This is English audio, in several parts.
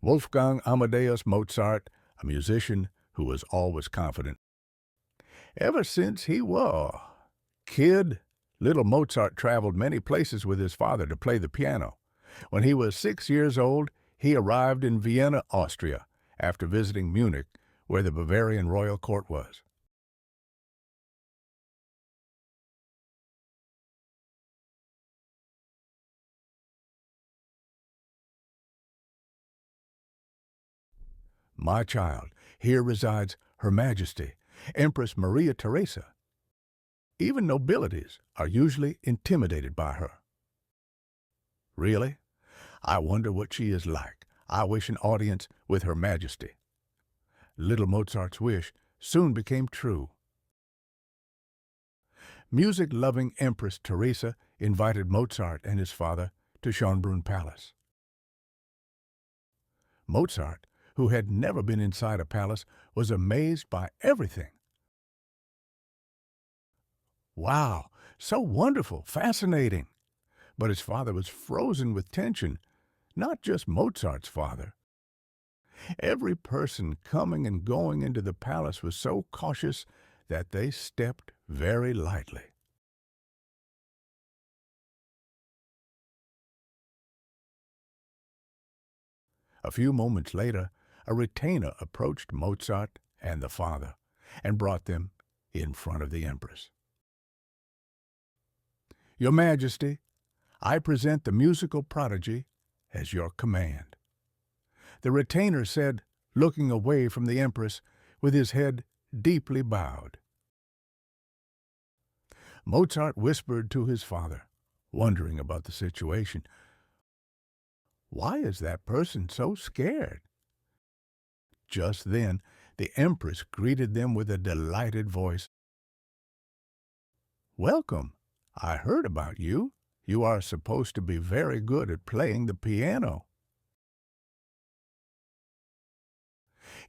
Wolfgang Amadeus Mozart, a musician who was always confident. Ever since he was a kid, little Mozart traveled many places with his father to play the piano. When he was 6 years old, he arrived in Vienna, Austria, after visiting Munich, where the Bavarian royal court was. My child, here resides Her Majesty, Empress Maria Theresa. Even nobilities are usually intimidated by her. Really? I wonder what she is like. I wish an audience with Her Majesty. Little Mozart's wish soon became true. Music-loving Empress Theresa invited Mozart and his father to Schönbrunn Palace. Mozart, who had never been inside a palace, was amazed by everything. Wow, so wonderful, fascinating. But his father was frozen with tension, not just Mozart's father. Every person coming and going into the palace was so cautious that they stepped very lightly. A few moments later, a retainer approached Mozart and the father and brought them in front of the Empress. Your Majesty, I present the musical prodigy as your command. The retainer said, looking away from the Empress with his head deeply bowed. Mozart whispered to his father, wondering about the situation. Why is that person so scared? Just then, the Empress greeted them with a delighted voice. Welcome. I heard about you. You are supposed to be very good at playing the piano.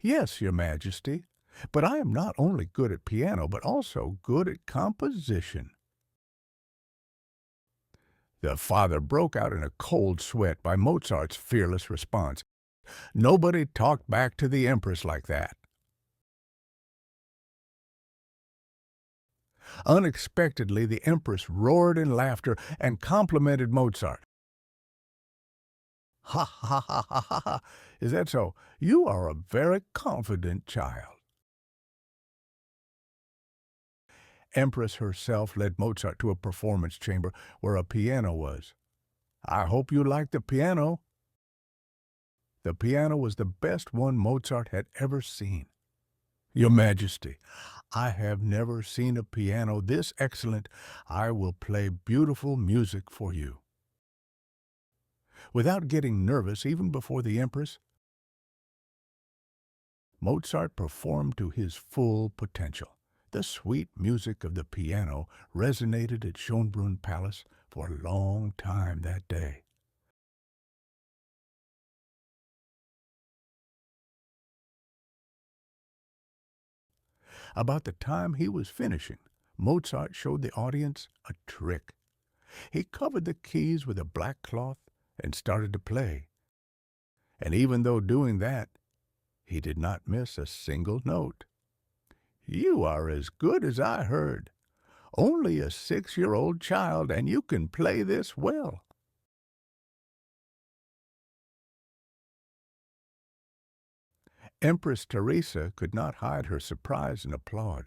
Yes, Your Majesty, but I am not only good at piano, but also good at composition. The father broke out in a cold sweat by Mozart's fearless response. Nobody talked back to the Empress like that. Unexpectedly, the Empress roared in laughter and complimented Mozart. Ha ha ha ha ha ha! Is that so? You are a very confident child. Empress herself led Mozart to a performance chamber where a piano was. I hope you like the piano. The piano was the best one Mozart had ever seen. Your Majesty, I have never seen a piano this excellent. I will play beautiful music for you. Without getting nervous even before the Empress, Mozart performed to his full potential. The sweet music of the piano resonated at Schönbrunn Palace for a long time that day. About the time he was finishing, Mozart showed the audience a trick. He covered the keys with a black cloth and started to play. And even though doing that, he did not miss a single note. You are as good as I heard. Only a 6-year-old child, and you can play this well. Empress Theresa could not hide her surprise and applaud.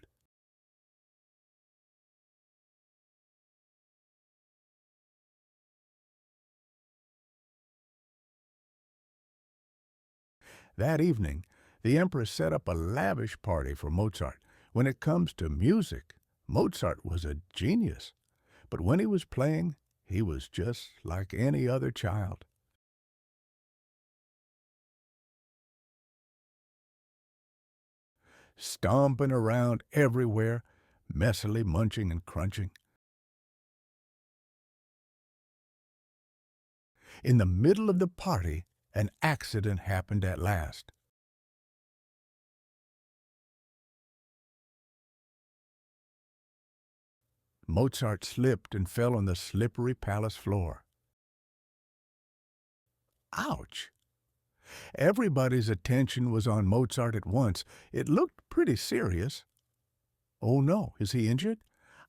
That evening, the Empress set up a lavish party for Mozart. When it comes to music, Mozart was a genius. But when he was playing, he was just like any other child. Stomping around everywhere, messily munching and crunching. In the middle of the party, an accident happened at last. Mozart slipped and fell on the slippery palace floor. Ouch! Everybody's attention was on Mozart at once. It looked pretty serious. Oh no, is he injured?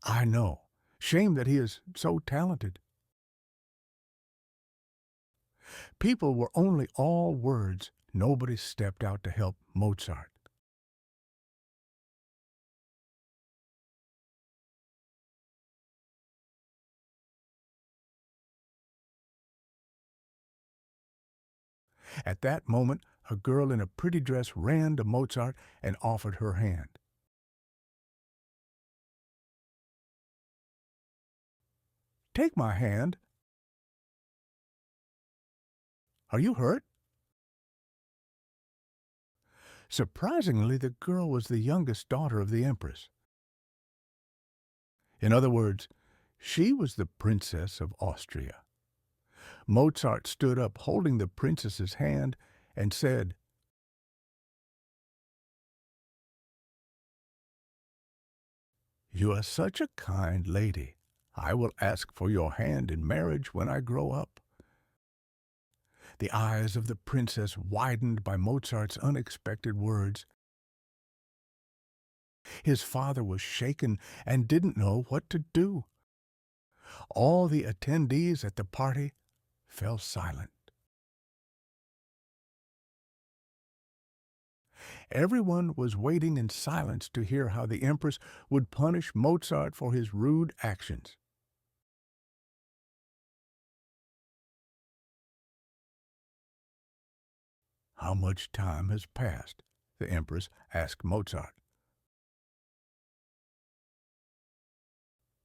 I know. Shame that he is so talented. People were only all words. Nobody stepped out to help Mozart. At that moment, a girl in a pretty dress ran to Mozart and offered her hand. Take my hand. Are you hurt? Surprisingly, the girl was the youngest daughter of the Empress. In other words, she was the Princess of Austria. Mozart stood up, holding the princess's hand, and said, "You are such a kind lady. I will ask for your hand in marriage when I grow up." The eyes of the princess widened by Mozart's unexpected words. His father was shaken and didn't know what to do. All the attendees at the party fell silent. Everyone was waiting in silence to hear how the Empress would punish Mozart for his rude actions. "How much time has passed?" the Empress asked Mozart.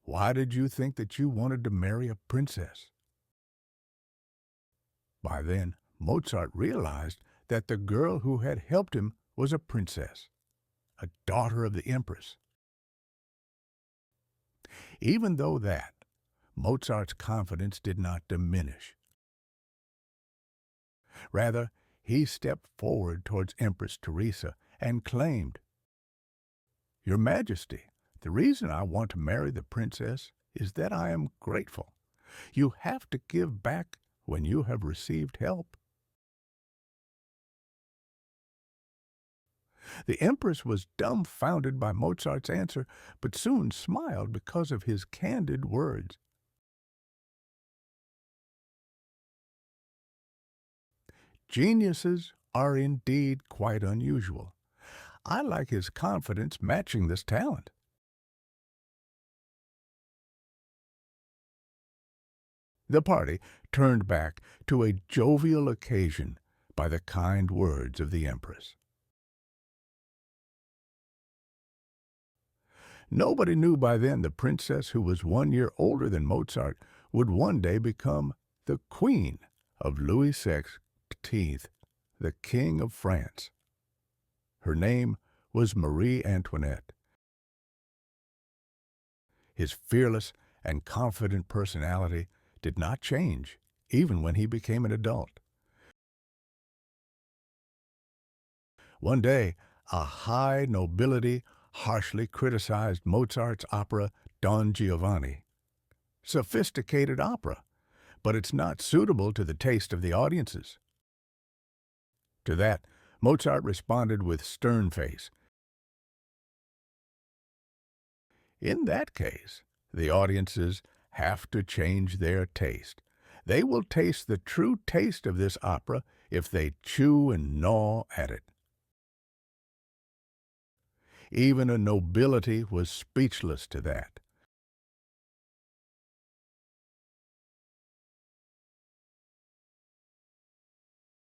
"Why did you think that you wanted to marry a princess?" By then, Mozart realized that the girl who had helped him was a princess, a daughter of the Empress. Even though that, Mozart's confidence did not diminish. Rather, he stepped forward towards Empress Teresa and claimed, "Your Majesty, the reason I want to marry the princess is that I am grateful. You have to give back when you have received help." The Empress was dumbfounded by Mozart's answer, but soon smiled because of his candid words. Geniuses are indeed quite unusual. I like his confidence matching this talent. The party turned back to a jovial occasion by the kind words of the Empress. Nobody knew by then the princess, who was 1 year older than Mozart, would one day become the queen of Louis XVI, the King of France. Her name was Marie Antoinette. His fearless and confident personality did not change, even when he became an adult. One day, a high nobility harshly criticized Mozart's opera Don Giovanni. Sophisticated opera, but it's not suitable to the taste of the audiences. To that, Mozart responded with stern face, "In that case, the audiences have to change their taste. They will taste the true taste of this opera if they chew and gnaw at it." Even a nobility was speechless to that.